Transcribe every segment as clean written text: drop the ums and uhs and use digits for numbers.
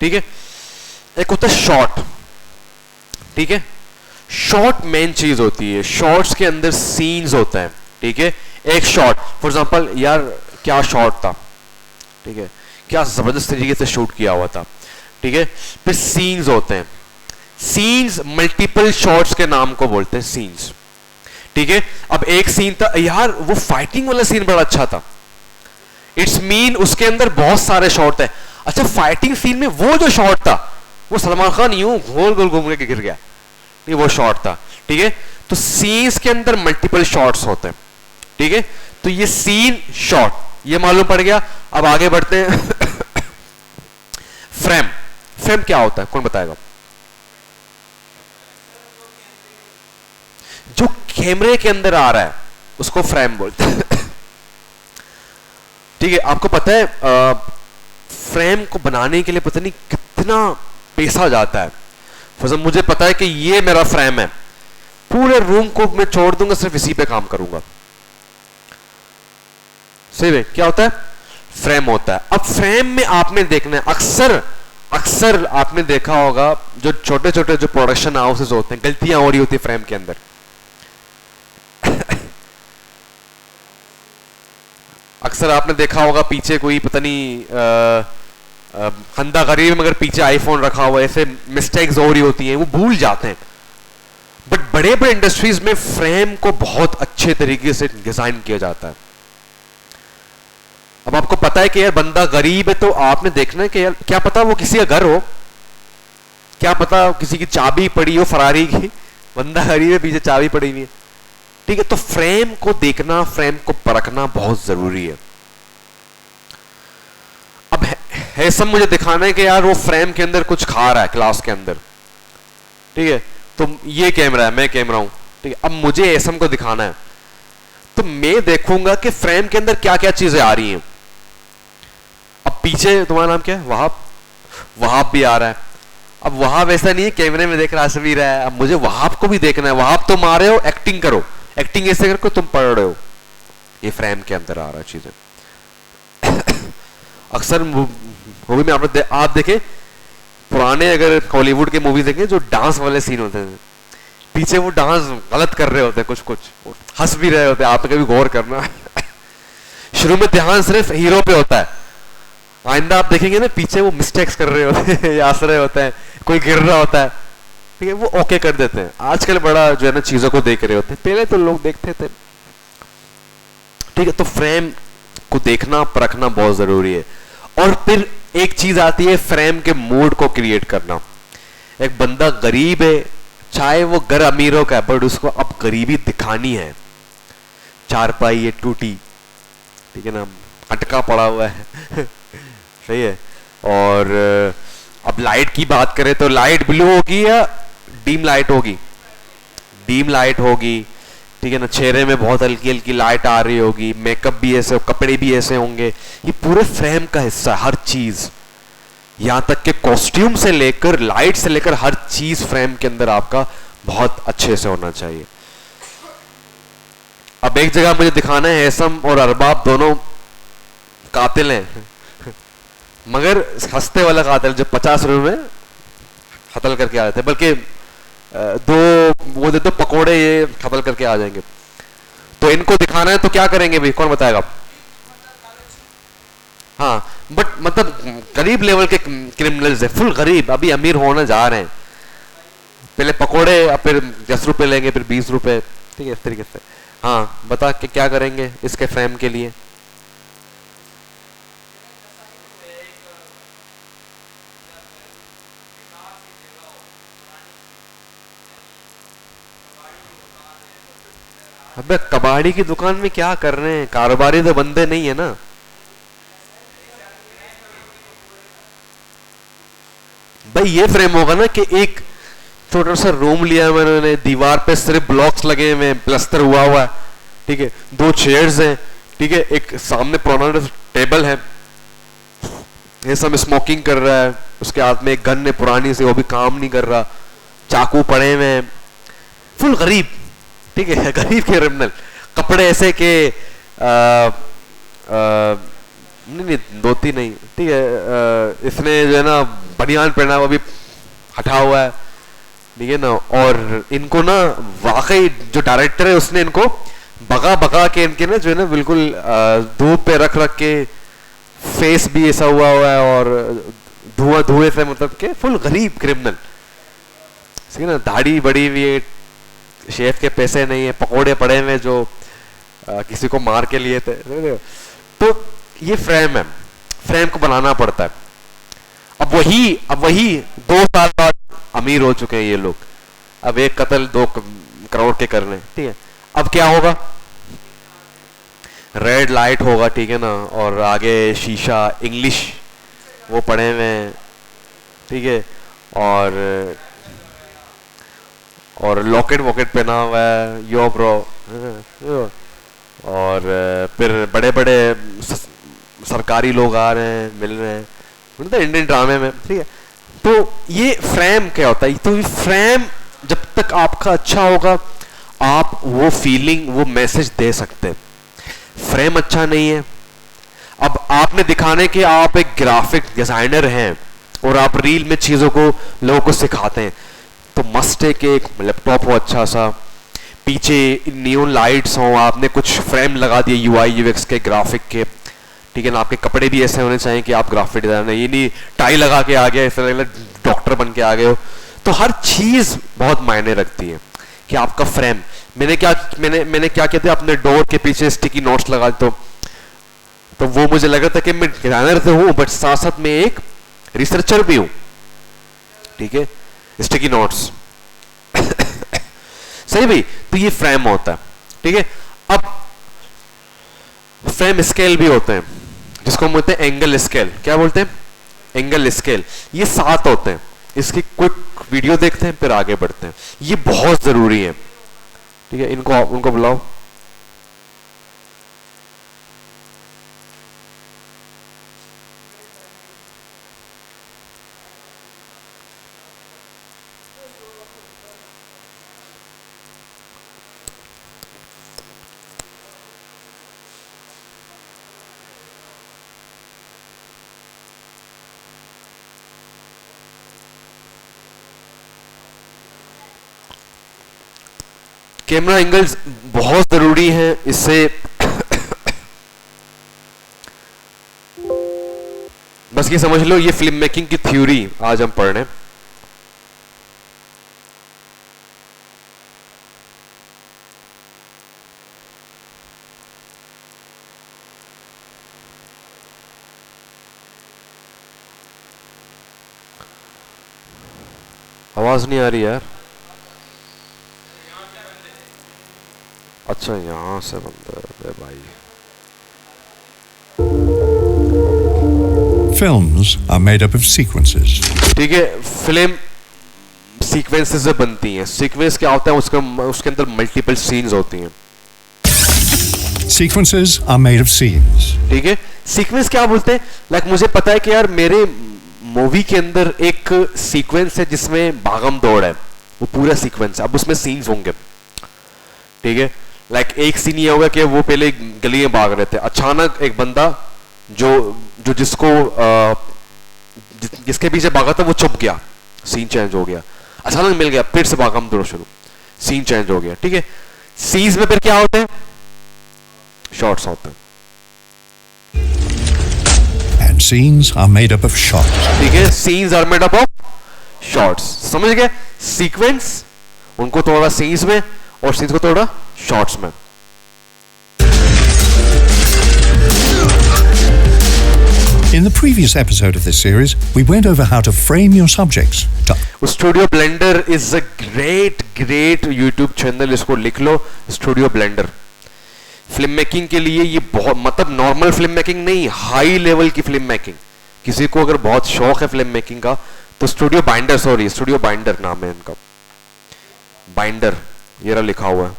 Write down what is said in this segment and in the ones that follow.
ठीक है। एक होता है शॉट, ठीक है। शॉट मेन चीज होती है, शॉट्स के अंदर सीन्स होता है, ठीक है। एक शॉट फॉर एग्जांपल, यार क्या शॉट था, ठीक है, क्या जबरदस्त तरीके से शूट किया हुआ था, ठीक है। फिर सीन्स होते हैं, सीन्स मल्टीपल शॉट्स के नाम को बोलते हैं सीन्स, ठीक है। अब एक सीन था, यार वो फाइटिंग वाला सीन बड़ा अच्छा था, इट्स मीन उसके अंदर बहुत सारे शॉट थे। अच्छा, फाइटिंग सीन में वो जो शॉट था, वो सलमान खान यूं गोल गोल घूम के गिर गया, ये वो शॉट था, ठीक है। तो सीन्स के अंदर मल्टीपल शॉट्स होते हैं, ठीक है। तो ये सीन शॉट, ये मालूम पड़ गया। अब आगे बढ़ते हैं। फ्रेम, फ्रेम क्या होता है, कौन बताएगा? जो कैमरे के अंदर आ रहा है उसको फ्रेम बोलते हैं। ठीक है, आपको पता है फ्रेम को बनाने के लिए पता नहीं कितना पैसा जाता है। फजल मुझे पता है कि ये मेरा फ्रेम है, पूरे रूम को मैं छोड़ दूंगा, सिर्फ इसी पे काम करूंगा। सही है, क्या होता है? फ्रेम होता है। अब फ्रेम में आपने देखना है, अक्सर अक्सर आपने देखा होगा जो छोटे छोटे जो प्रोडक्शन हाउसेस होते हैं, गलतियां हो रही होती है फ्रेम के अंदर। अक्सर आपने देखा होगा पीछे कोई पता नहीं खंदा गरीब मगर पीछे आईफोन रखा हुआ है, ऐसे मिस्टेक्स हो रही होती हैं, वो भूल जाते हैं। बट बड़े बड़े इंडस्ट्रीज में फ्रेम को बहुत अच्छे तरीके से डिजाइन किया जाता है। अब आपको पता है कि यार बंदा गरीब है, तो आपने देखना है कि यार क्या पता वो किसी का घर हो, क्या पता किसी की चाबी पड़ी हो फरारी की, बंदा गरीब है पीछे चाबी पड़ी हुई है, ठीक है। तो फ्रेम को देखना, फ्रेम को परखना बहुत जरूरी है। अब है सब मुझे दिखाना है कि यार वो फ्रेम के अंदर कुछ खा रहा है क्लास के अंदर, ठीक है। तो ये कैमरा है, मैं कैमरा हूं, ठीक है। अब मुझे एसम को दिखाना है, तो मैं देखूंगा कि फ्रेम के अंदर क्या क्या चीजें आ रही हैं। अब पीछे तुम्हारा नाम क्या है? वहाब, वहाब भी आ रहा है। अब वहाब ऐसा नहीं है कैमरे में देख रहा हंस भी रहा है, अब मुझे वहाब को भी देखना है। वहाब तुम आ रहे हो, एक्टिंग करो, एक्टिंग ऐसे करके तुम पढ़ रहे हो, ये फ्रेम के अंदर आ रहा है चीजें। अक्सर मूवी में आप देखें पुराने अगर हॉलीवुड के मूवी देखें, जो डांस वाले सीन होते हैं, पीछे वो डांस गलत कर रहे होते हैं, कुछ कुछ हंस भी रहे होते हैं। आप कभी गौर करना। शुरू में ध्यान सिर्फ हीरो पे होता है, आइंदा आप देखेंगे ना पीछे वो मिस्टेक्स कर रहे होते हैं या हंस रहे होते हैं, कोई गिर रहा होता है, ठीक है, वो ओके कर देते हैं। आजकल बड़ा जो है ना चीजों को देख रहे होते हैं, पहले तो लोग देखते थे, ठीक है। तो फ्रेम को देखना परखना बहुत जरूरी है। और फिर एक चीज आती है फ्रेम के मूड को क्रिएट करना। एक बंदा गरीब है, चाहे वो घर अमीरों का है, बट उसको अब गरीबी दिखानी है। चारपाई है टूटी, ठीक है ना, अटका पड़ा हुआ है। सही है। और अब लाइट की बात करें तो लाइट ब्लू होगी या डीम लाइट होगी? डीम लाइट होगी, ठीक है ना। चेहरे में बहुत हल्की हल्की लाइट आ रही होगी, मेकअप भी ऐसे, कपड़े भी ऐसे होंगे। ये पूरे फ्रेम का हिस्सा है, हर चीज, यहां तक कि कॉस्ट्यूम से लेकर लाइट से लेकर हर चीज फ्रेम के अंदर आपका बहुत अच्छे से होना चाहिए। अब एक जगह मुझे दिखाना है, हैसम और अरबाब दोनों कातिल हैं, मगर हंसते वाला कातिल जो 50 रुपए में कत्ल करके आ जाते हैं, बल्कि दो वो दे दो पकोड़े ये कत्ल करके आ जाएंगे। तो इनको दिखाना है तो क्या करेंगे भाई, कौन बताएगा? हाँ, बट मतलब गरीब लेवल के क्रिमिनल्स है, फुल गरीब, अभी अमीर होने जा रहे हैं। पहले पकोड़े, अब फिर 10 रुपए लेंगे, फिर 20 रुपए, ठीक है, इस तरीके से। हाँ, बता के क्या करेंगे इसके फ्रेम के लिए? अबे कबाड़ी की दुकान में क्या कर रहे हैं, कारोबारी तो बंदे नहीं है ना। भाई ये फ्रेम होगा ना कि एक छोटा सा रूम लिया मैंने, दीवार पे सिर्फ ब्लॉक्स लगे हुए हैं, प्लास्टर हुआ हुआ है, ठीक है, 2 चेयर्स हैं, ठीक है, एक सामने पुराना टेबल है, ये सब स्मोकिंग कर रहा है, उसके हाथ में एक गन है पुरानी सी, वो भी काम नहीं कर रहा, चाकू पड़े हुए हैं, फुल गरीब, ठीक है, गरीब क्रिमिनल। कपड़े ऐसे के नहीं धोती नहीं, ठीक है, इसने जो है ना बनियान पहना है वो भी हटा हुआ है, ठीक है ना। और इनको ना वाकई जो डायरेक्टर है उसने इनको बगा बगा के इनके ना जो है ना बिल्कुल धूप पे रख रख के फेस भी ऐसा हुआ है और धुआं धुएं से मतलब के फुल गरीब क्रिमिनल, ठीक है ना। दाढ़ी बड़ी हुई है, शेफ के पैसे नहीं है, पकोड़े पड़े हुए जो किसी को मार के लिए थे। तो ये फ्रेम है, फ्रेम को बनाना पड़ता है। अब वही 2 साल बाद अमीर हो चुके हैं ये लोग, अब एक कत्ल 2 करोड़ के करने, ठीक है। अब क्या होगा, रेड लाइट होगा, ठीक है ना, और आगे शीशा, इंग्लिश वो पढ़े हुए हैं, ठीक है, और लॉकेट वॉकेट पहना हुआ है, यो ब्रो, और फिर बड़े बड़े सरकारी लोग आ रहे हैं, मिल रहे हैं, मतलब इंडियन ड्रामे में, ठीक है। तो ये फ्रेम क्या होता है, तो ये फ्रेम जब तक आपका अच्छा होगा आप वो फीलिंग, वो मैसेज दे सकते हैं। फ्रेम अच्छा नहीं है, अब आपने दिखाने के आप एक ग्राफिक डिजाइनर हैं और आप रील में चीजों को लोगों को सिखाते हैं, तो मस्ट है कि एक लैपटॉप हो अच्छा सा, पीछे नियॉन लाइट्स हो, आपने कुछ फ्रेम लगा दिए यूआई यूएक्स के ग्राफिक के, ठीक है ना। आपके कपड़े भी ऐसे होने चाहिए कि आप ग्राफिक डिजाइनर, ये नहीं टाई लगा के आ गए ऐसे लग डॉक्टर बन के आ गए हो। तो हर चीज बहुत मायने रखती है कि आपका फ्रेम। मैंने क्या किया था, अपने डोर के पीछे स्टिकी नोट्स लगा, तो वो मुझे लग रहा था कि मैं डिजाइनर तो हूं बट साथ साथ में एक रिसर्चर भी हूं, ठीक है, स्टिकी नोट्स सही भाई। तो ये फ्रेम होता है, ठीक है। अब फ्रेम स्केल भी होते हैं जिसको हम बोलते हैं एंगल स्केल। क्या बोलते हैं, एंगल स्केल। ये 7 होते हैं, इसकी क्विक वीडियो देखते हैं फिर आगे बढ़ते हैं। ये बहुत जरूरी है, ठीक है। उनको बुलाओ। कैमरा एंगल्स बहुत जरूरी हैं, इससे बस ये समझ लो, ये फिल्म मेकिंग की थ्योरी आज हम पढ़ रहे हैं। आवाज नहीं आ रही यार। अच्छा यहां से बंदा है भाई। Films are made up of sequences. ठीक है, फिल्म सीक्वेंसेस से बनती हैं। सीक्वेंस क्या होता है, उसके अंदर मल्टीपल सीन्स होती हैं। Sequences are made of scenes. ठीक है, सीक्वेंस क्या बोलते हैं, लाइक मुझे पता है कि यार मेरे मूवी के अंदर एक सीक्वेंस है जिसमें भागम दौड़ है, वो पूरा सीक्वेंस है। अब उसमें सीन्स होंगे, ठीक है। लाइक एक सीन ये होगा कि वो पहले गली में भाग रहे थे, अचानक एक बंदा जो जिसके पीछे भागा था वो छुप गया, सीन चेंज हो गया। अचानक मिल गया, फिर से भागम दौड़ शुरू, सीन चेंज हो गया, ठीक है। सीन्स में फिर क्या होते हैं, शॉट्स होते हैं। And scenes are made up of shots. ठीक है, scenes are made up of shots. समझ गए, सीक्वेंस उनको थोड़ा सीन्स में और सीन्स को थोड़ा शॉट्स में। In the previous episode of this series, we went over how to frame your subjects. Studio Blender is a great YouTube channel, इसको लिख लो, Studio Blender। फिल्म मेकिंग के लिए ये बहुत, मतलब नॉर्मल फिल्म मेकिंग नहीं, हाई लेवल की film making. किसी को अगर बहुत शौक है फिल्म मेकिंग का तो स्टूडियो बाइंडर नाम है इनका, बाइंडर ये रहा लिखा हुआ है।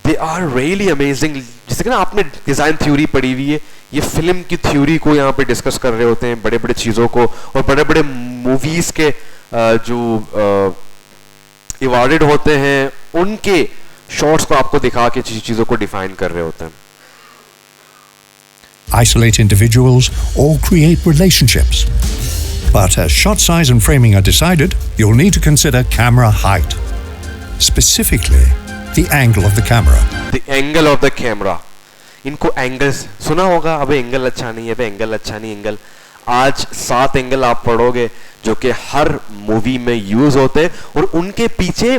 They are really amazing. जैसे कि ना आपने डिजाइन थ्योरी पढ़ी हुई है, ये फिल्म की थ्योरी को यहाँ पे डिस्कस कर रहे होते हैं, बड़े बड़े चीजों को, और बड़े बड़े मूवीज के जो अवार्डेड होते हैं उनके शॉट्स को आपको दिखा के चीजों को डिफाइन कर रहे होते हैं। Isolate individuals or create relationships. But as shot size and framing are decided, you'll need to consider camera height. Specifically, the angle of the camera. The angle of the camera. इनको angles सुना होगा, अबे angle अच्छा नहीं है, अबे angle अच्छा नहीं, एंगल। आज 7 एंगल आप पढ़ोगे जो कि हर मूवी में यूज होते हैं, और उनके पीछे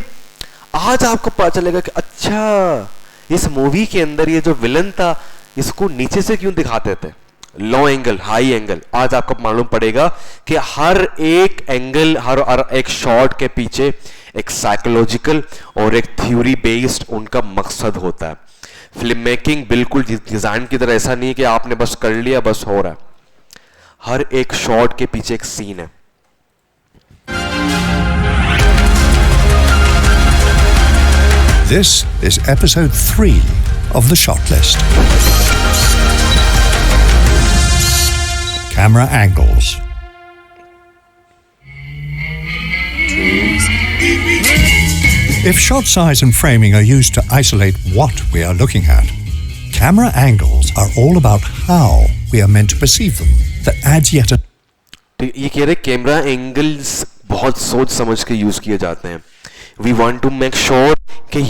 आज आपको पता चलेगा कि अच्छा इस मूवी के अंदर ये जो विलन था इसको नीचे से क्यों दिखाते थे, लो एंगल, हाई एंगल। आज आपको मालूम पड़ेगा कि हर एक एंगल, हर एक शॉट के पीछे एक साइकोलॉजिकल और एक थ्योरी बेस्ड उनका मकसद होता है। फिल्म मेकिंग बिल्कुल डिजाइन की तरह ऐसा नहीं है कि आपने बस कर लिया बस हो रहा है, हर एक शॉट के पीछे एक सीन है। This is episode 3 of the shot list. Camera angles. If shot size and framing are used to isolate what we are looking at, camera angles are all about how we are meant to perceive them. That adds yet a... ये कह रहे camera angles बहुत सोच समझ के use किए जाते हैं। We want to make sure कि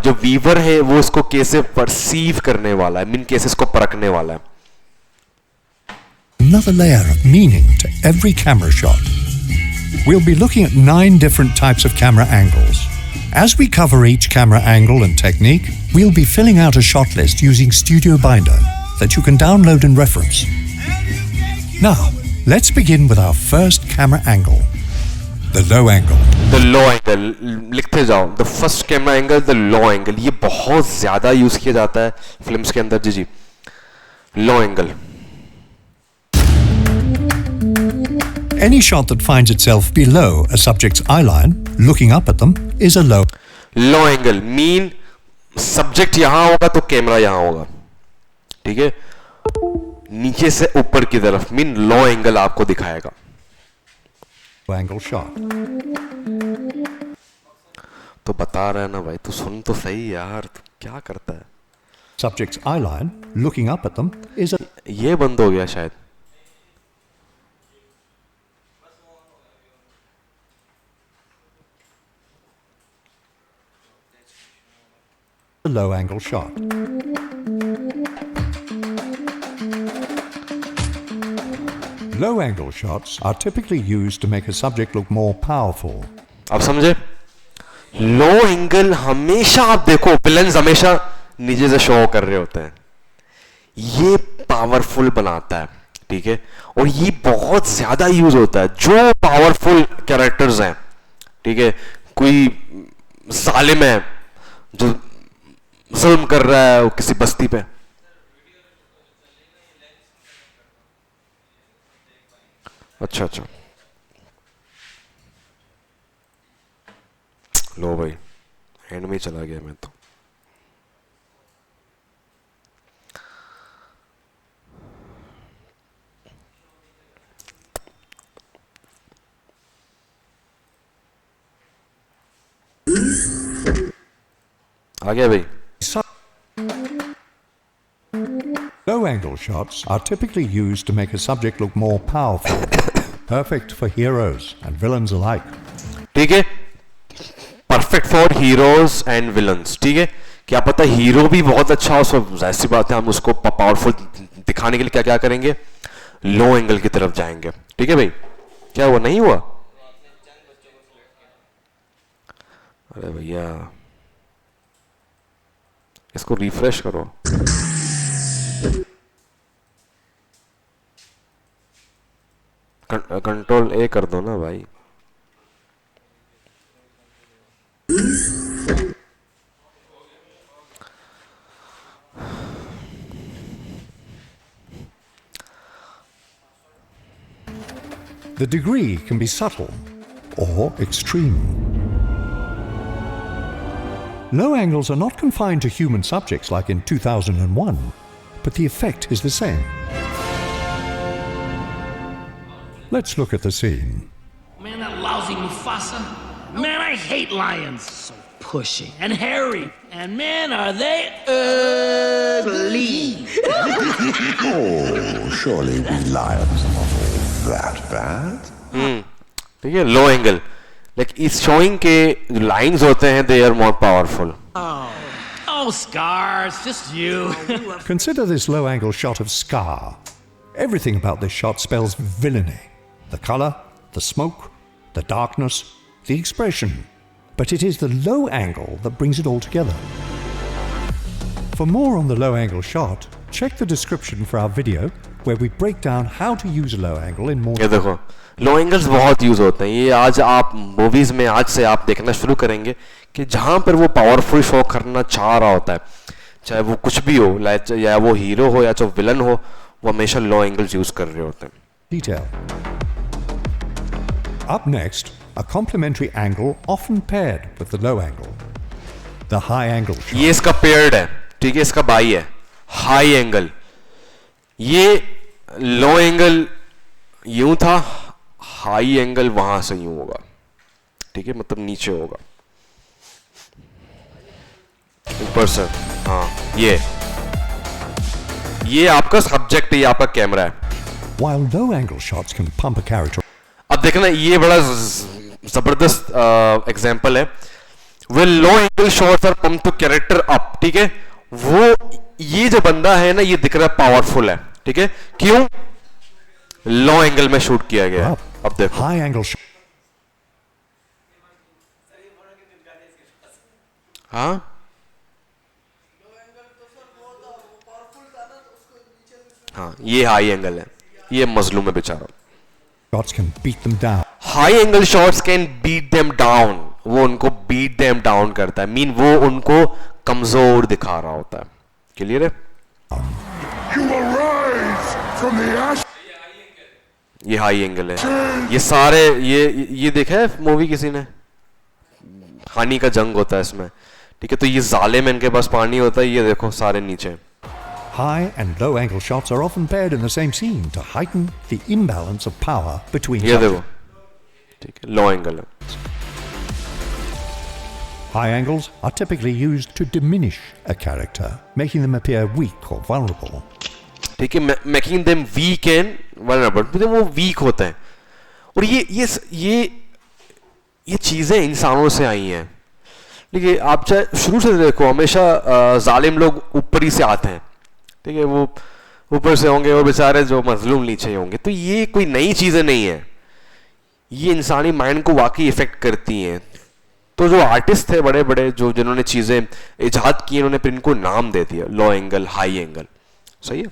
जो व्यूअर है वो इसको कैसे परसीव करने वाला है, मीन कैसे इसको परखने वाला है। Another layer of meaning to every camera shot. We'll be looking at 9 different types of camera angles. As we cover each camera angle and technique, we'll be filling out a shot list using Studio Binder that you can download and reference. Now, let's begin with our first camera angle, the low angle. The low angle, लिखते जाओ। The first camera angle, the low angle. ये बहुत ज्यादा use किया जाता है films के अंदर। जी low angle. Any shot that finds itself below a subject's eyeline, looking up at them, is a low. Low angle mean subject यहां होगा तो कैमरा यहां होगा, ठीक है, नीचे से ऊपर की तरफ, मीन लो एंगल आपको दिखाएगा। Angle shot. तो बता रहा है ना भाई, तू सुन तो सही यार, तू क्या करता है। Subject's eyeline, looking up at them, is a... ये बंद हो गया शायद। a low angle shot. Low angle shots are typically used to make a subject look more powerful. आप समझे? लो एंगल हमेशा आप देखो विलन्स हमेशा नीचे से शो कर रहे होते हैं, ये पावरफुल बनाता है, ठीक है, और ये बहुत ज्यादा यूज होता है जो पावरफुल कैरेक्टर्स हैं, ठीक है, कोई जालिम है जो जुल्म कर रहा है वो किसी बस्ती पे, अच्छा अच्छा, लो भाई हैंड में चला गया मैं तो। आ गया भाई। Low angle shots are typically used to make a subject look more powerful, perfect for heroes and villains alike. ठीक है, perfect for heroes and villains, ठीक है, क्या पता हीरो भी बहुत अच्छा हो, सो जाहिर सी बात है हम उसको पावरफुल दिखाने के लिए क्या क्या करेंगे, लो एंगल की तरफ जाएंगे, ठीक है भाई। क्या हुआ, नहीं हुआ? अरे भैया इसको रिफ्रेश करो। कंट्रोल ए कर दो ना भाई। The degree can be subtle or extreme. Low angles are not confined to human subjects like in 2001, but the effect is the same. Let's look at the scene. Man, that lousy Mufasa. Man, I hate lions. So pushy and hairy. And man, are they ugly. Oh, surely we lions are not all that bad. ठीक है, low angle like is showing के जो lines होते हैं they are more powerful. Oh, Scars, just you. Consider this low-angle shot of Scar. Everything about this shot spells villainy. The color, the smoke, the darkness, the expression. But it is the low angle that brings it all together. For more on the low-angle shot, check the description for our video where we break down how to use a low angle in more. ये देखो लो angles बहुत use होते हैं. ये आज आप movies में आज से आप देखना शुरू करेंगे कि जहां पर वो पावरफुल शो करना चाह रहा होता है, चाहे वो कुछ भी हो, या वो हीरो हो या चाहे विलन हो, वो हमेशा लो एंगल्स यूज कर रहे होते हैं. Detail. Up next, a complementary angle often paired with the low angle. The high angle shot. ये इसका पेयर्ड है, ठीक है, इसका बाई है, हाई एंगल. ये लो एंगल यूं था, हाई एंगल वहां से यूं होगा, ठीक है, मतलब नीचे होगा ऊपर से. हाँ, ये आपका सब्जेक्ट है, ये आपका कैमरा है. While low angle shots can pump a character. अब देखना, ये बड़ा जबरदस्त एग्जांपल है. Way low angle shots are pump to character up, ठीक है. वो ये जो बंदा है ना, ये दिख रहा है पावरफुल है, ठीक है. क्यों? लो एंगल में शूट किया गया है. अब देखो High angle shot. हाँ, हाँ, ये हाई एंगल है, ये मजलूम है बेचारा. Shots can beat them down. High angle shots can beat them down. वो उनको बीट देम डाउन करता है, मीन वो उनको कमजोर दिखा रहा होता है. क्लियर है? ये हाई एंगल है. ये सारे ये देखा है मूवी किसी ने? पानी का जंग होता है इसमें, ठीक है. तो ये जाले में इनके पास पानी होता है, ये देखो सारे नीचे. High and low angle shots are often paired in the same scene to heighten the imbalance of power between ये देखो, subjects. ठीक है, लो एंगल है. High angles are typically used to diminish a character, making them appear weak or vulnerable. ठीक है, making them weak and vulnerable. वो weak होते हैं. और ये चीजें इंसानों से आई हैं. देखिए, आप चाहे शुरू से देखो, हमेशा जालिम लोग ऊपर ही से आते हैं, ठीक है. वो ऊपर से होंगे, वो बेचारे जो मजलूम नीचे होंगे. तो ये कोई नई चीजें नहीं है, ये इंसानी माइंड को वाकई इफेक्ट करती हैं. तो जो आर्टिस्ट थे बड़े बड़े, जो जिन्होंने चीजें इजाद की, उन्होंने फिर इनको नाम दे दिया, लो एंगल, हाई एंगल. सही है.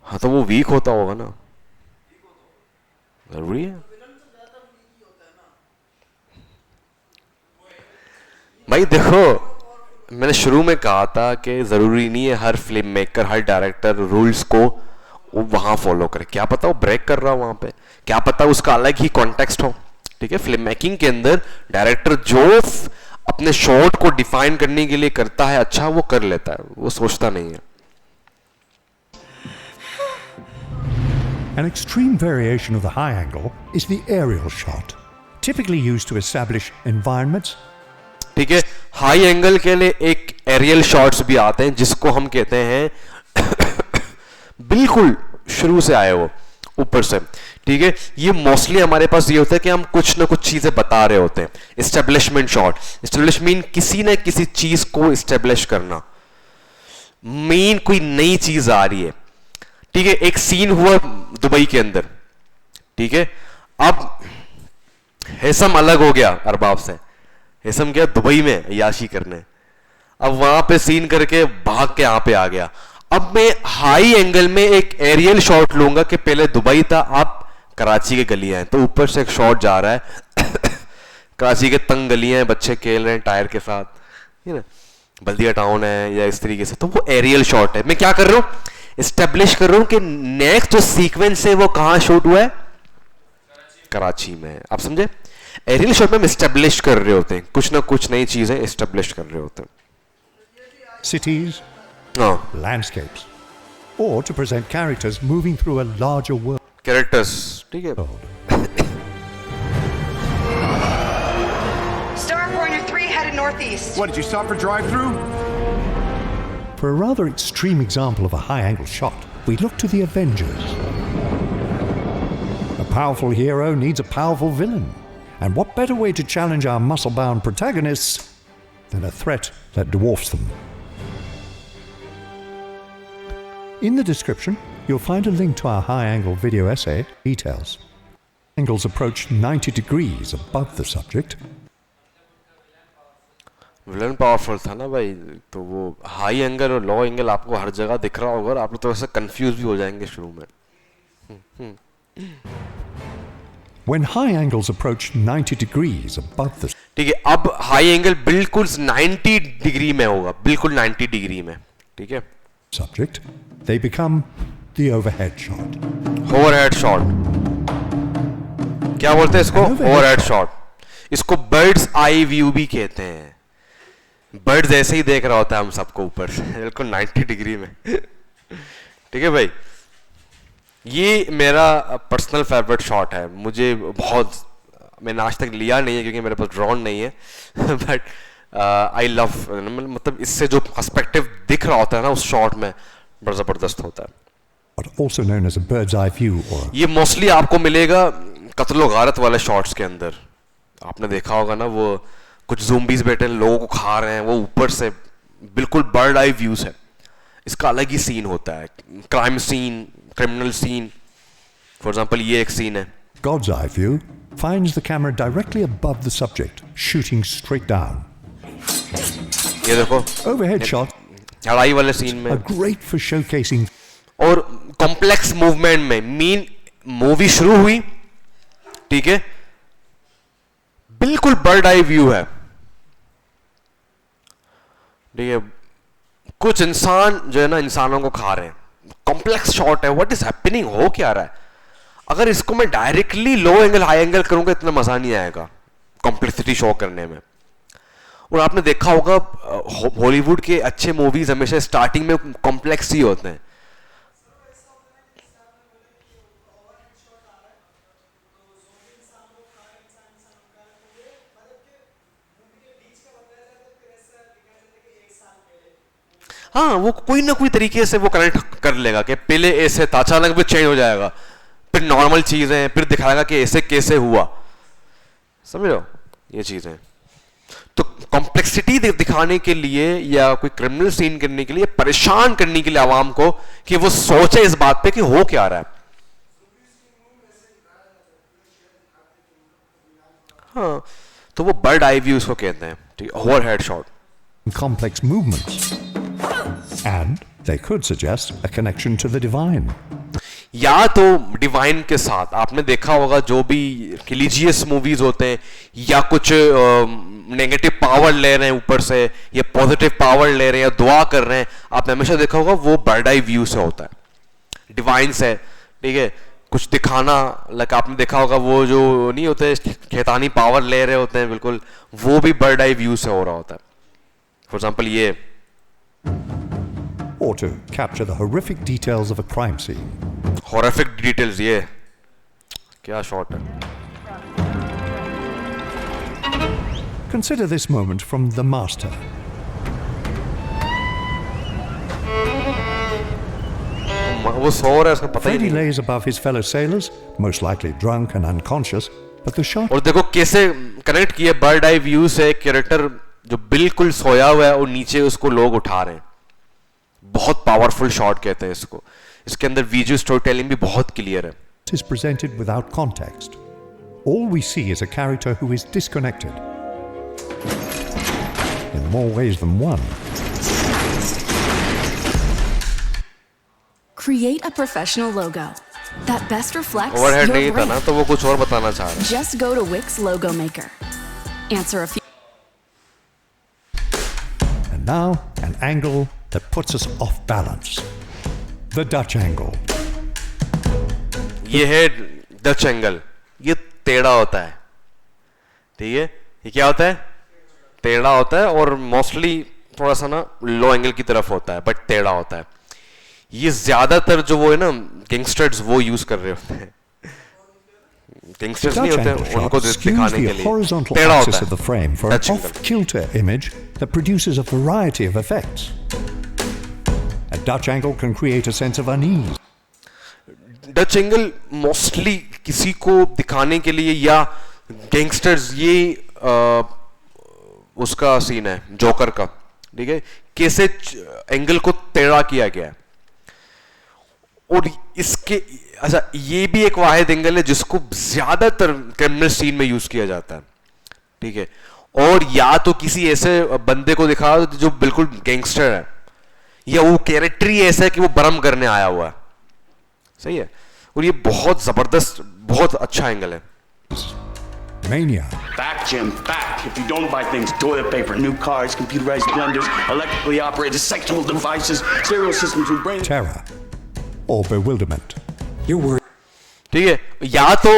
हाँ, तो वो वीक होता होगा ना, जरूरी है भाई. देखो, मैंने शुरू में कहा था कि जरूरी नहीं है हर फिल्म मेकर, हर डायरेक्टर रूल्स को वहां फॉलो करे. क्या पता वो ब्रेक कर रहा हो वहां पे, क्या पता उसका अलग ही कॉन्टेक्स्ट हो, ठीक है. फिल्म मेकिंग के अंदर डायरेक्टर जो अपने शॉट को डिफाइन करने के लिए करता है, अच्छा वो कर लेता है, वो सोचता नहीं है. An extreme variation of the high angle is the aerial shot, typically used to establish environments. ठीक है, हाई एंगल के लिए एक एरियल शॉट्स भी आते हैं जिसको हम कहते हैं बिल्कुल शुरू से आए वो ऊपर से, ठीक है. ये मोस्टली हमारे पास ये होता है कि हम कुछ ना कुछ चीजें बता रहे होते हैं. एस्टेब्लिशमेंट शॉट, एस्टेब्लिश मीन किसी न किसी चीज को एस्टेब्लिश करना, मीन कोई नई चीज आ रही है, ठीक है. एक सीन हुआ दुबई के अंदर, ठीक है. अब हेसम अलग हो गया अरबाब से, हेसम गया दुबई में अय्याशी करने, अब वहां पे सीन करके भाग के यहां पे आ गया. अब मैं हाई एंगल में एक एरियल शॉट लूंगा कि पहले दुबई था, अब कराची के गलियां हैं, तो ऊपर से एक शॉट जा रहा है कराची के तंग गलियां हैं, बच्चे खेल रहे हैं टायर के साथ, है ना, बल्दिया टाउन है या इस तरीके से. तो वो एरियल शॉट है. मैं क्या कर रहा हूं, एस्टेब्लिश कर रहा हूं कि नेक्स्ट जो सीक्वेंस है वो कहां शूट हुआ है, कराची में. आप समझे? एरियल शॉट में हम एस्टेब्लिश कर रहे होते हैं, कुछ ना कुछ नई चीजें एस्टेब्लिश कर रहे होते हैं. Cities, landscapes, or to present characters moving through a larger world. Characters, ठीक है. northeast. What, did you stop for drive-through? For a rather extreme example of a high-angle shot, we look to the Avengers. A powerful hero needs a powerful villain. And what better way to challenge our muscle-bound protagonists than a threat that dwarfs them? In the description, you'll find a link to our high-angle video essay, Details. Angles approach 90 degrees above the subject. Villain powerful था ना भाई, तो वो high angle और लो angle आपको हर जगह दिख रहा होगा और आप लोग तो ऐसे कंफ्यूज भी हो जाएंगे शुरू में. When high angles approach 90 degrees above the ठीक है, अब हाई एंगल बिल्कुल 90 डिग्री में होगा, बिल्कुल 90 डिग्री में. ठीक है, subject, they become the overhead shot. Overhead shot. क्या बोलते हैं इसको? Overhead shot. इसको बर्ड्स आई व्यू भी कहते हैं. बर्ड्स ऐसे ही देख रहा होता है हम सबको ऊपर से, बिल्कुल 90 डिग्री में. ठीक है भाई, ये मेरा पर्सनल फेवरेट शॉट है. मुझे बहुत, मैंने आज तक लिया नहीं है क्योंकि मेरे पास ड्रोन नहीं है, बट आई लव, मतलब इससे जो पर्सपेक्टिव दिख रहा होता है ना उस शॉट में, बड़ा जबरदस्त होता है. but also known as a bird's eye view or ये मोस्टली आपको मिलेगा कत्लो गारत वाले शॉट्स के अंदर. आपने देखा होगा ना, वो कुछ ज़ोंबीज बैठे लोगों को खा रहे हैं, वो ऊपर से बिल्कुल बर्ड आई व्यूज है. इसका अलग ही सीन होता है, crime scene, criminal scene. For example ये एक सीन है. God's eye view finds the camera directly above the subject, shooting straight down. ये देखो Overhead shot चढ़ाई वाले सीन में, are great for showcasing और कॉम्प्लेक्स मूवमेंट में. मीन मूवी शुरू हुई, ठीक है, बिल्कुल बर्ड आई व्यू है. ठीक है, कुछ इंसान जो है ना इंसानों को खा रहे हैं, कॉम्प्लेक्स शॉट है. व्हाट इज हैपनिंग, हो क्या रहा है? अगर इसको मैं डायरेक्टली लो एंगल हाई एंगल करूंगा इतना मजा नहीं आएगा कॉम्प्लेक्सिटी शो करने में. और आपने देखा होगा हॉलीवुड के अच्छे मूवीज हमेशा स्टार्टिंग में कॉम्प्लेक्स ही होते हैं. हाँ, वो कोई ना कोई तरीके से वो कनेक्ट कर लेगा कि पहले ऐसे था, अचानक भी चेंज हो जाएगा, फिर नॉर्मल चीजें, फिर दिखाएगा कि ऐसे कैसे हुआ. समझ लो ये चीजें. तो कॉम्प्लेक्सिटी दिखाने के लिए या कोई क्रिमिनल सीन करने के लिए, परेशान करने के लिए आवाम को, कि वो सोचे इस बात पे कि हो क्या रहा है. हाँ, तो वो बर्ड आई व्यू उसको कहते हैं. ठीक है, overhead shot. complex movements. And they could suggest a connection to the divine. या तो डिवाइन के साथ. आपने देखा होगा जो भी रिलीजियस मूवीज होते हैं, या कुछ नेगेटिव पावर ले रहे हैं ऊपर से, या पॉजिटिव पावर ले रहे हैं, या दुआ कर रहे हैं, आपने हमेशा देखा होगा वो बर्ड आई व्यू से होता है, डिवाइन से. ठीक है, कुछ दिखाना, लाइक आपने देखा होगा वो जो नहीं होते शैतानी पावर ले रहे होते हैं, बिल्कुल वो भी बर्ड आई व्यू से हो रहा होता है. फॉर एग्जाम्पल ये, Or to capture the horrific details of a crime scene. Horrific details. ये क्या शॉट है. Consider this moment from The Master. वो सो रहा है, उसको पता ही Freddy नहीं. lays above his fellow sailors, most likely drunk and unconscious, but the shot और देखो कैसे कनेक्ट किया बर्ड आई व्यू से. कैरेक्टर जो बिल्कुल सोया हुआ है और नीचे उसको लोग उठा रहे हैं. बहुत पावरफुल शॉट कहते हैं इसको. इसके अंदर विजुअल स्टोरी टेलिंग भी बहुत क्लियर है. is presented without context. All we see is a character who is disconnected. In more ways than one. Create a professional logo that best reflects overhead your नहीं था ना, brand. तो वो कुछ और बताना चाह रहा है. Just go to Wix Logo Maker. Answer a few. And now, an angle that puts us off balance. The Dutch angle. ये है डच एंगल. ये टेढ़ा होता है. ठीक है, ये क्या होता है? टेढ़ा होता है, और मोस्टली थोड़ा सा ना लो एंगल की तरफ होता है, बट टेढ़ा होता है. ये ज्यादातर जो वो है ना गैंगस्टर्स वो यूज कर रहे होते हैं. गैंगस्टर्स Dutch नहीं होते angle उनको shot skews दिखाने के the लिए horizontal टेढ़ा axis होता of the है frame for an Dutch angle. off-kilter image that produces a variety of effects. A Dutch angle can create a sense of unease. Dutch angle mostly किसी को दिखाने के लिए या गैंगस्टर्स ये उसका सीन है जोकर का, ठीक है, कैसे एंगल को टेढ़ा किया गया है। और इसके अच्छा ये भी एक वाहिद एंगल है जिसको ज्यादातर क्रिमिनल सीन में यूज किया जाता है, ठीक है, और या तो किसी ऐसे बंदे को दिखा जो बिल्कुल गैंगस्टर है या वो कैरेक्टर ही ऐसा है कि वो बरम करने आया हुआ है, सही है, और ये बहुत जबरदस्त बहुत अच्छा एंगल है। Mania. Back, Jim, back. If you don't buy things, toilet paper, new cars, computerized blenders, electrically operated sexual devices, stereo systems with brain... Terror. Or bewilderment. You're worried. ठीक है, या तो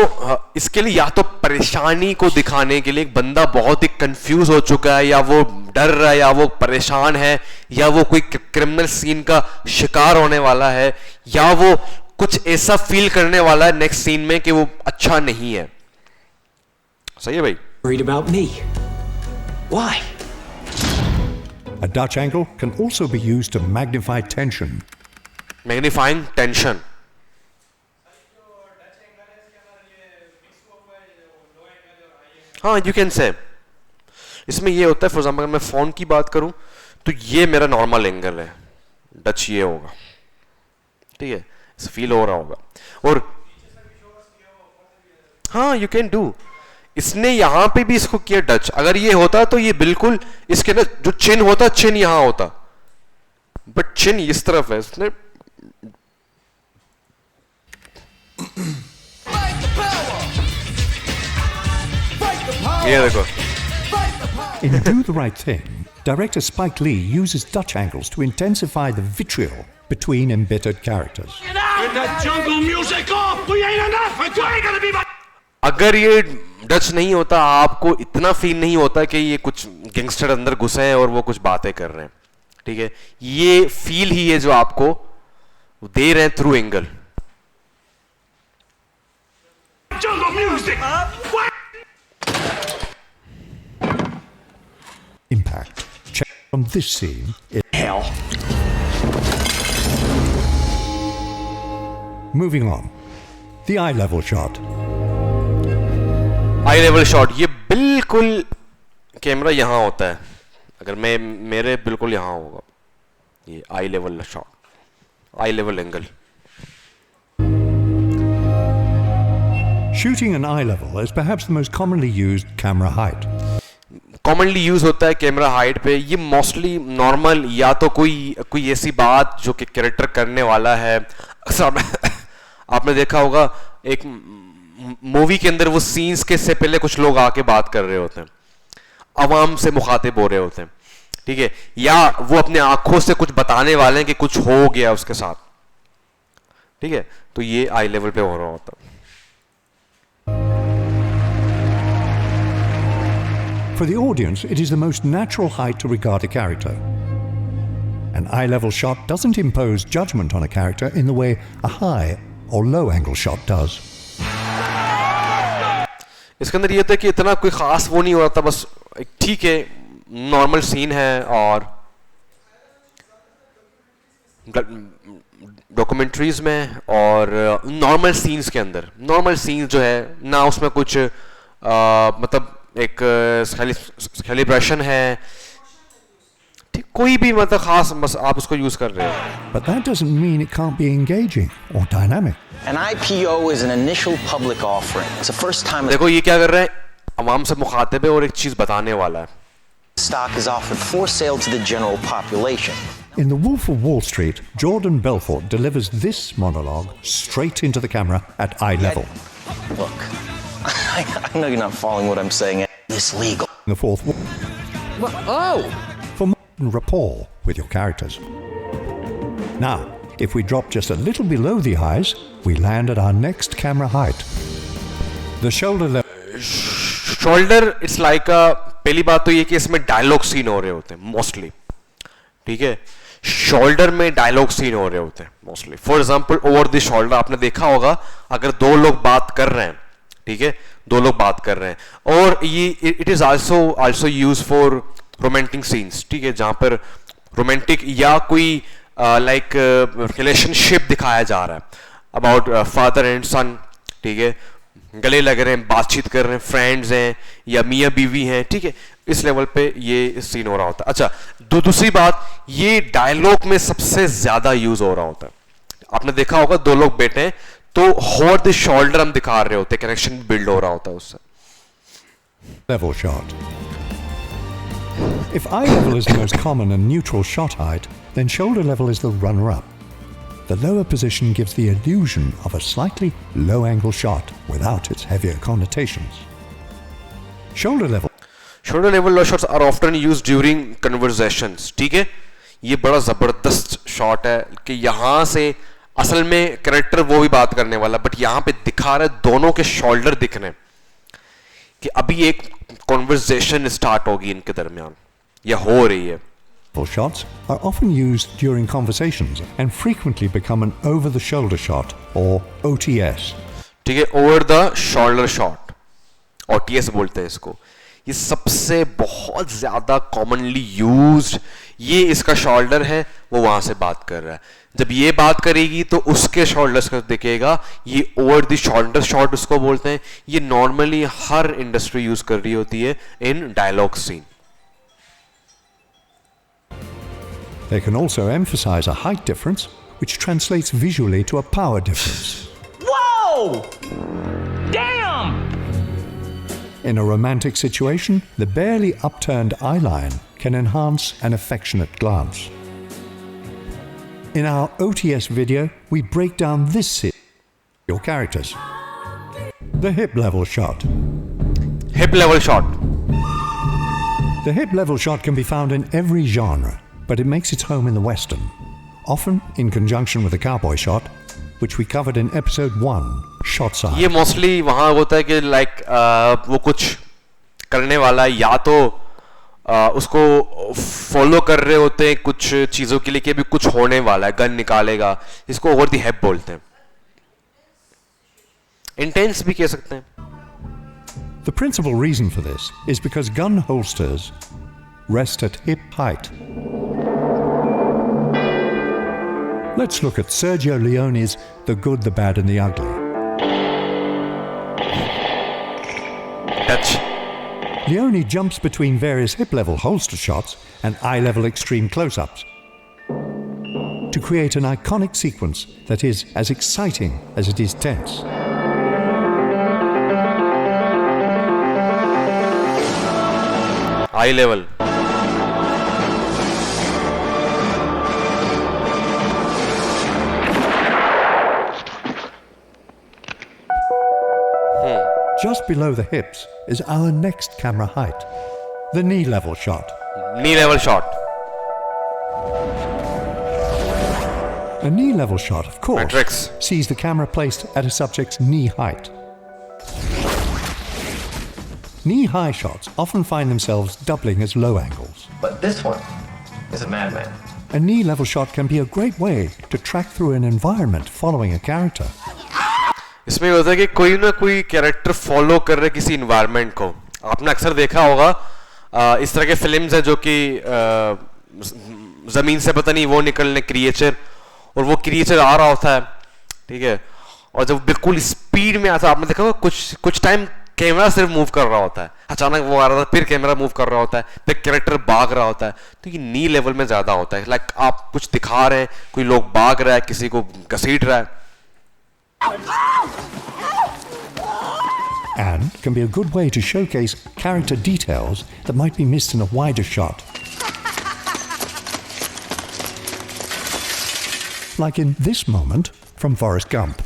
इसके लिए या तो परेशानी को दिखाने के लिए एक बंदा बहुत ही कंफ्यूज हो चुका है या वो डर रहा है या वो परेशान है या वो कोई क्रिमिनल सीन का शिकार होने वाला है या वो कुछ ऐसा फील करने वाला है नेक्स्ट सीन में कि वो अच्छा नहीं है। सही है भाई। Worried about me. Why? A Dutch angle can also be used to magnify tension. Magnifying tension. हाँ यू कैन से इसमें ये होता है, फॉर एग्जाम्पल अगर मैं फोन की बात करूं तो ये मेरा नॉर्मल एंगल है, डच ये होगा, ठीक है, फील हो रहा होगा। और हाँ यू कैन डू, इसने यहां पे भी इसको किया डच, अगर ये होता तो ये बिल्कुल इसके ना जो चिन होता चिन यहां होता, बट चिन इस तरफ है, इसने ये देखो। In Do the Right Thing, director Spike Lee uses Dutch angles to intensify the vitriol between embittered characters. Get that jungle music off! We ain't enough! You ain't gonna be my... अगर ये Dutch नहीं होता आपको इतना feel नहीं होता कि ये कुछ गैंगस्टर अंदर घुसे हैं और वो कुछ बातें कर रहे हैं, ठीक है, ये फील ही है जो आपको दे रहे हैं through angle. Jungle music! What? Impact. Check from this scene. Hell. Moving on. The eye level shot. I level shot, ये बिल्कुल कैमरा यहां होता है, अगर मैं मेरे बिल्कुल यहां होगा, ये eye level shot, eye level angle. Shooting an eye level is perhaps the most commonly used camera height. Commonly use होता है कैमरा हाइट पे, ये मोस्टली नॉर्मल या तो कोई ऐसी बात जो कि कैरेक्टर करने वाला है। आपने देखा होगा एक मूवी के अंदर वो सीन्स के से पहले कुछ लोग आके बात कर रहे होते हैं, आवाम से मुखातिब हो रहे होते हैं, ठीक है, या वो अपने आंखों से कुछ बताने वाले हैं कि कुछ हो गया उसके साथ, ठीक है, तो ये आई लेवल पे हो रहा होता है। For the audience, it is the most natural height to regard a character. An eye-level shot doesn't impose judgment on a character in the way a high or low-angle shot does. इसके अंदर ये होता है कि इतना कोई खास वो नहीं हो रहा था, बस ठीक है नॉर्मल सीन है, और डॉक्यूमेंट्रीज में और नॉर्मल सीन्स के अंदर नॉर्मल सीन्स जो है ना उसमें कुछ मतलब एक सेलिब्रेशन है, ठीक, कोई भी मतलब खास बस आप उसको यूज कर रहे हो। But that doesn't mean it can't be engaging or dynamic. An IPO is an initial public offering. It's the first time देखो ये क्या कर रहे हैं, अवाम से मुखातिब है और एक चीज बताने वाला है। stock is offered for sale to the general population. In The Wolf of Wall Street, Jordan Belfort delivers this monologue straight into the camera at eye level. Look, I know you're not following what I'm saying. This legal. In the fourth wall. For modern rapport with your characters. Now, if we drop just a little below the eyes, we land at our next camera height. The shoulder level. Shoulder it's like पहली बात तो ये कि इसमें dialogue scene हो रहे होते हैं मोस्टली, ठीक है, शोल्डर में डायलॉग सीन हो रहे होते हैं mostly. For example over the shoulder आपने देखा होगा, अगर दो लोग बात कर रहे हैं, ठीक है, दो लोग बात कर रहे हैं, और ये it is also use for romantic scenes, ठीक है, जहां पर रोमांटिक या कोई लाइक रिलेशनशिप दिखाया जा रहा है, अबाउट फादर एंड सन, ठीक है, गले लग रहे हैं, बातचीत कर रहे हैं, फ्रेंड्स हैं या मियाँ बीवी हैं, ठीक है, इस लेवल पे ये सीन हो रहा होता है। अच्छा, दूसरी बात, ये डायलॉग में सबसे ज्यादा यूज हो रहा होता है। आपने देखा होगा दो लोग बैठे हैं तो ओवर द शोल्डर हम दिखा रहे होते हैं, कनेक्शन बिल्ड हो रहा होता है उससे। Level shot. If eye level is the most common and neutral shot height, then shoulder level is the runner-up. The lower position gives the illusion of a slightly low-angle shot without its heavier connotations. Shoulder level low shots are often used during conversations, ठीक है, ये बड़ा जबरदस्त shot है कि यहां से असल में कैरेक्टर वो भी बात करने वाला, बट यहां पे दिखा रहे दोनों के शोल्डर दिख रहे हैं कि अभी एक कॉन्वर्सेशन स्टार्ट होगी इनके दरमियान या हो रही है। shots are often used during conversations and frequently become an over-the-shoulder shot or OTS. ठीक है, over the shoulder shot, OTS बोलते हैं इसको। ये सबसे बहुत ज्यादा कॉमनली यूज्ड, ये इसका शोल्डर है, वो वहां से बात कर रहा है, जब ये बात करेगी तो उसके शोल्डर्स का दिखेगा, ये ओवर द शोल्डर शॉट उसको बोलते हैं। ये नॉर्मली हर इंडस्ट्री यूज कर रही होती है in dialogue scene. They can also emphasize a height difference, which translates visually to a power difference. Whoa! Damn! In a romantic situation, the barely upturned eye line can enhance an affectionate glance. In our OTS video, we break down this your characters. The hip level shot. Hip level shot. The hip level shot can be found in every genre, but it makes its home in the Western, often in conjunction with the cowboy shot, which we covered in episode 1, Shot Size. ये mostly वहां होता है कि like वो कुछ करने वाला है, या तो उसको फॉलो कर रहे होते हैं कुछ चीजों के लिए कि अभी कुछ होने वाला है, गन निकालेगा, इसको ओवर द हिप बोलते हैं। इंटेंस भी कह सकते हैं। The principal reason for this is because gun holsters rest at hip height. Let's look at Sergio Leone's The Good, the Bad and the Ugly. Touch. Leone jumps between various hip-level holster shots and eye-level extreme close-ups to create an iconic sequence that is as exciting as it is tense. Eye level. Just below the hips is our next camera height, the knee level shot. Knee level shot. A knee level shot, of course, Matrix. sees the camera placed at a subject's knee height. Knee-high shots often find themselves doubling as low angles. But this one is a madman. A knee level shot can be a great way to track through an environment following a character. इसमें होता है कि कोई ना कोई character follow कर रहे किसी इन्वायरमेंट को। आपने अक्सर देखा होगा इस तरह के फिल्म्स हैं जो कि जमीन से पता नहीं वो निकलने क्रिएचर, और वो क्रिएचर आ रहा होता है, ठीक है, और जब बिल्कुल स्पीड में आता है, आपने देखा होगा कुछ टाइम कैमरा सिर्फ मूव कर रहा होता है, अचानक वो आ रहा था, फिर कैमरा मूव कर रहा होता है, फिर कैरेक्टर भाग रहा होता है, तो ये नी लेवल में ज्यादा होता है। लाइक आप कुछ दिखा रहे हैं, कोई लोग भाग रहा है, किसी को घसीट रहा है। And can be a good way to showcase character details that might be missed in a wider shot. Like in this moment from Forrest Gump.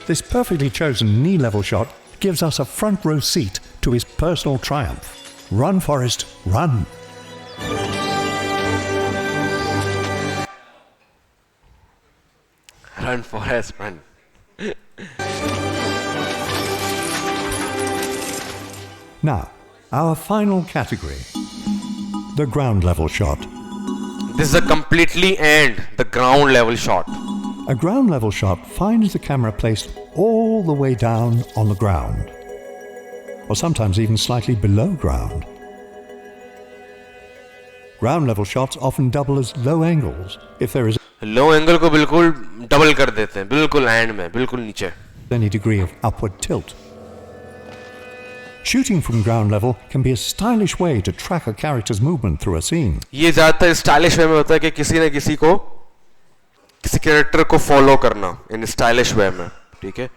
This perfectly chosen knee-level shot gives us a front row seat to his personal triumph. Run, Forrest, run! Run, Forrest, run. Now, our final category, the ground level shot. This is a completely and the ground level shot. A ground level shot finds the camera placed all the way down on the ground, or sometimes even slightly below ground. Ground level shots often double as low angles if there is low angle को बिल्कुल double कर देते हैं, बिल्कुल and में, बिल्कुल नीचे. any degree of upward tilt. Shooting from ground level can be a stylish way to track a character's movement through a scene. ये ज्यादातर स्टाइलिश वे में होता है कि किसी न किसी को, किसी कैरेक्टर को फॉलो करना इन स्टाइलिश वे में, ठीक है,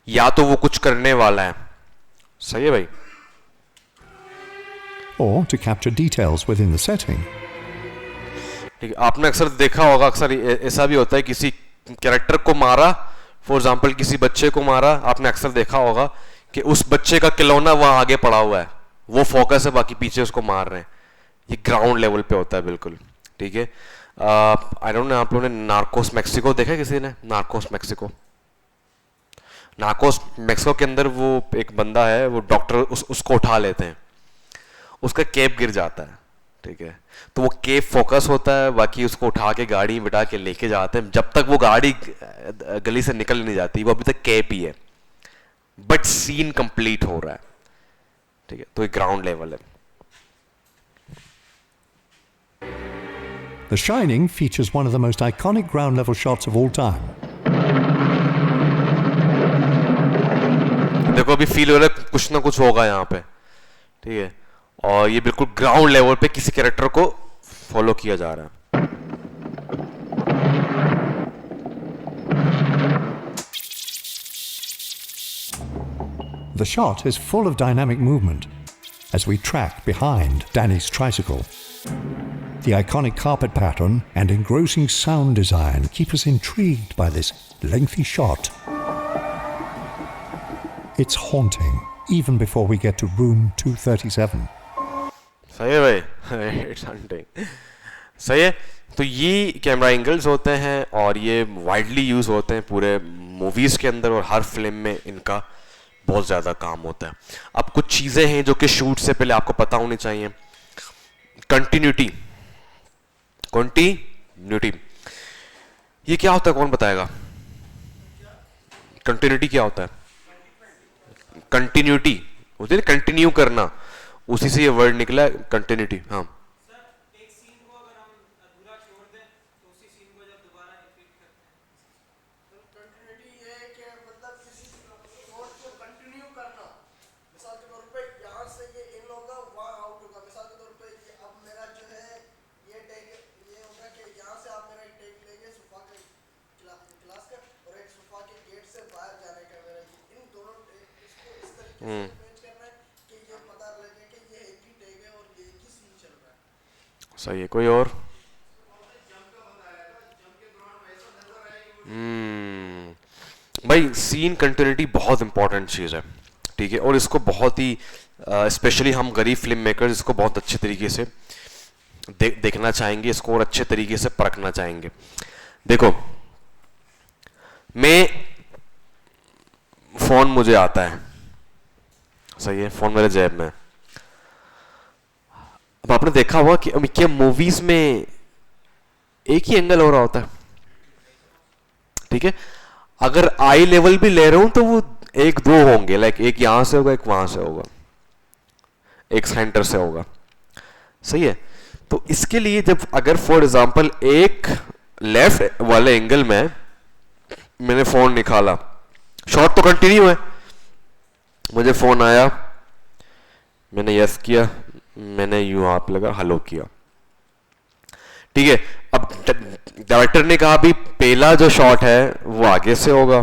या तो वो कुछ करने वाला है. सही है भाई. Or to capture details within the setting. ठीक है, आपने अक्सर देखा होगा, अक्सर ऐसा भी होता है, किसी कैरेक्टर को मारा, फॉर एग्जांपल किसी बच्चे को मारा, आपने अक्सर देखा होगा कि उस बच्चे का खिलौना वहां आगे पड़ा हुआ है, वो फोकस है, बाकी पीछे उसको मार रहे हैं. ये ग्राउंड लेवल पे होता है बिल्कुल. ठीक है. आई डोंट नो, आप लोगों ने नार्कोस मैक्सिको देखा है? किसी ने नार्कोस मैक्सिको? नार्कोस मैक्सिको के अंदर वो एक बंदा है, वो डॉक्टर उसको उठा लेते हैं, उसका केप गिर जाता है. ठीक है, तो वो केप फोकस होता है, बाकी उसको उठा के गाड़ी में बिठा के लेके जाते हैं, जब तक वो गाड़ी गली से निकल नहीं जाती, वो अभी तक केप ही है, बट सीन कंप्लीट हो रहा है. ठीक है, तो ये ग्राउंड लेवल है. The Shining features one of the most iconic ground level shots of all time. देखो अभी फील हो रहा है कुछ ना कुछ होगा यहाँ पे. ठीक है, और ये बिल्कुल ग्राउंड लेवल पे किसी कैरेक्टर को फॉलो किया जा रहा है. The shot is full of dynamic movement as we track behind Danny's tricycle. The iconic carpet pattern and engrossing sound design keep us intrigued by this lengthy shot. It's haunting even before we get to room 237. सही है भाई. It's haunting. सही है. तो ये camera angles होते हैं और ये वाइडली यूज होते हैं पूरे मूवीज के अंदर, और हर फिल्म में इनका बहुत ज्यादा काम होता है. अब कुछ चीजें हैं जो कि शूट से पहले आपको पता होनी चाहिए. कंटिन्यूटी. ये क्या होता है, कौन बताएगा? कंटिन्यूटी क्या होता है? कंटिन्यूटी होती है कंटिन्यू करना, उसी से ये वर्ड निकला है कंटिन्यूटी. हाँ, सही है. कोई और? भाई सीन कंटिन्यूटी बहुत इंपॉर्टेंट चीज है. ठीक है, और इसको बहुत ही स्पेशली हम गरीब फिल्म मेकर्स इसको बहुत अच्छे तरीके से देखना चाहेंगे, इसको और अच्छे तरीके से परखना चाहेंगे. देखो, मैं फोन मुझे आता है, सही है, फोन मेरे जेब में. अब आपने देखा होगा कि क्या मूवीज में एक ही एंगल हो रहा होता है. ठीक है, अगर आई लेवल भी ले रहा हूं तो वो एक दो होंगे, लाइक एक यहां से होगा, एक वहां से होगा, एक सेंटर से होगा. सही है. तो इसके लिए जब अगर फॉर एग्जांपल एक लेफ्ट वाले एंगल में मैंने फोन निकाला, शॉट तो कंटिन्यू है, मुझे फोन आया, मैंने यस किया, मैंने यूं आप लगा हेलो किया. ठीक है, अब डायरेक्टर ने कहा भी पहला जो शॉट है वो आगे से होगा,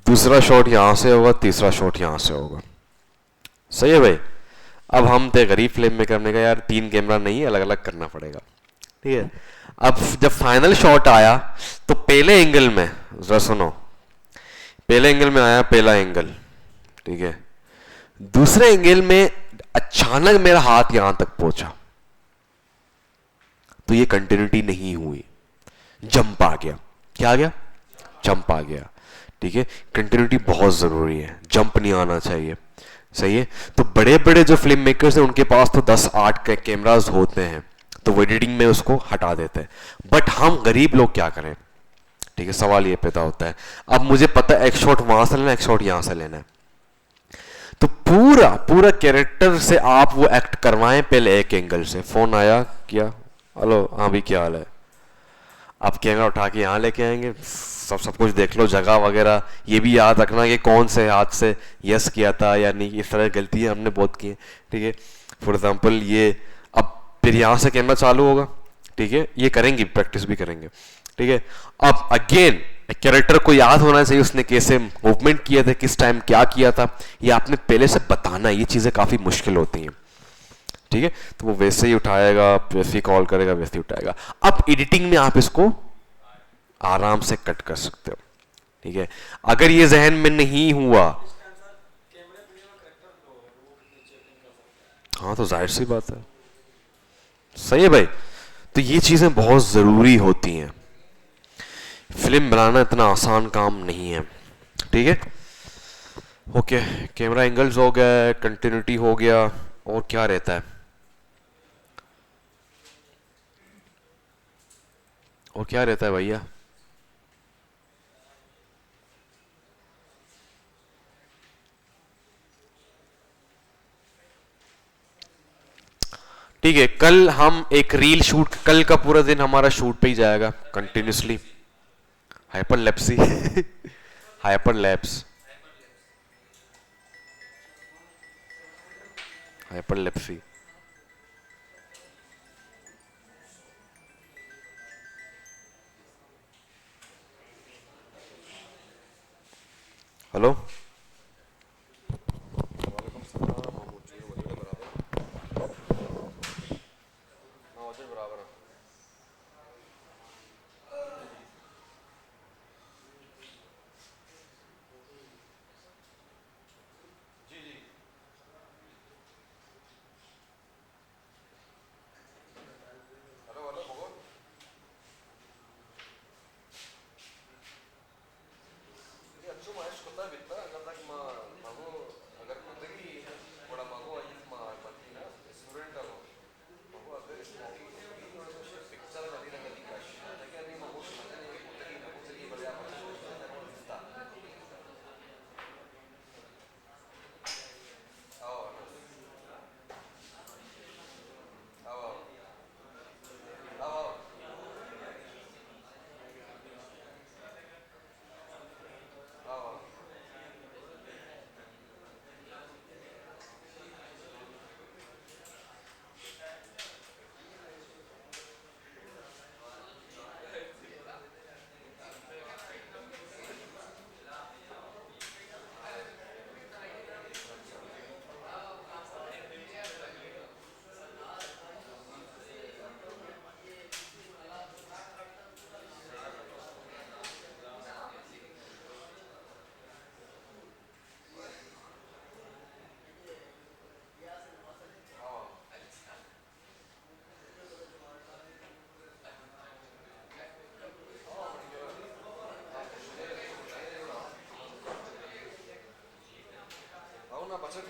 दूसरा शॉट यहां से होगा, तीसरा शॉट यहां से होगा. सही है भाई. अब हम थे गरीब फिल्म में करने का, यार 3 कैमरा नहीं है, अलग अलग करना पड़ेगा. ठीक है, अब जब फाइनल शॉट आया तो पहले एंगल में, जरा सुनो, पहले एंगल में आया पहला एंगल. ठीक है, दूसरे एंगल में अचानक मेरा हाथ यहां तक पहुंचा, तो ये कंटिन्यूटी नहीं हुई, जंप आ गया. क्या आ गया? जंप आ गया. ठीक है, कंटिन्यूटी बहुत जरूरी है, जंप नहीं आना चाहिए. सही है. तो बड़े बड़े जो फिल्म मेकर्स हैं उनके पास तो 10-8 के कैमरास होते हैं, तो वो एडिटिंग में उसको हटा देते हैं। बट हम गरीब लोग क्या करें, ठीक है, सवाल ये पैदा होता है। अब मुझे पता है एक शॉट वहां से लेना, एक शॉट यहां से लेना है, तो पूरा पूरा कैरेक्टर से आप वो एक्ट करवाएं पहले एक एंगल से। फोन आया, किया, हेलो, हाँ भी क्या हाल है, आप कैमरा उठा के यहाँ लेके आएंगे, सब कुछ देख लो, जगह वगैरह, ये भी याद रखना कि कौन से हाथ से यस किया था या नहीं, इस तरह गलतियाँ हमने बहुत की हैं, ठीक है। फॉर एग्जांपल ये, अब फिर यहाँ से कैमरा चालू होगा, ठीक है, ये करेंगे, प्रैक्टिस भी करेंगे, ठीक है। अब अगेन कैरेक्टर को याद होना चाहिए उसने कैसे मूवमेंट किए थे, किस टाइम क्या किया था, ये आपने पहले से बताना है। ये चीज़ें काफ़ी मुश्किल होती हैं, ठीक है। तो वो वैसे ही उठाएगा, वैसे ही कॉल करेगा, वैसे ही उठाएगा। अब एडिटिंग में आप इसको आराम से कट कर सकते हो, ठीक है। अगर ये जहन में नहीं हुआ, हाँ तो जाहिर सी बात है, सही है भाई। तो ये चीजें बहुत जरूरी होती हैं, फिल्म बनाना इतना आसान काम नहीं है, ठीक है। ओके, कैमरा एंगल्स हो गया, कंटिन्यूटी हो गया, और क्या रहता है, और क्या रहता है भैया? ठीक है, कल हम एक रील शूट, कल का पूरा दिन हमारा शूट पे ही जाएगा कंटिन्यूसली। हाइपरलैप्सी हाइपरलैप्स हाइपरलैप्सी हेलो, ना बचत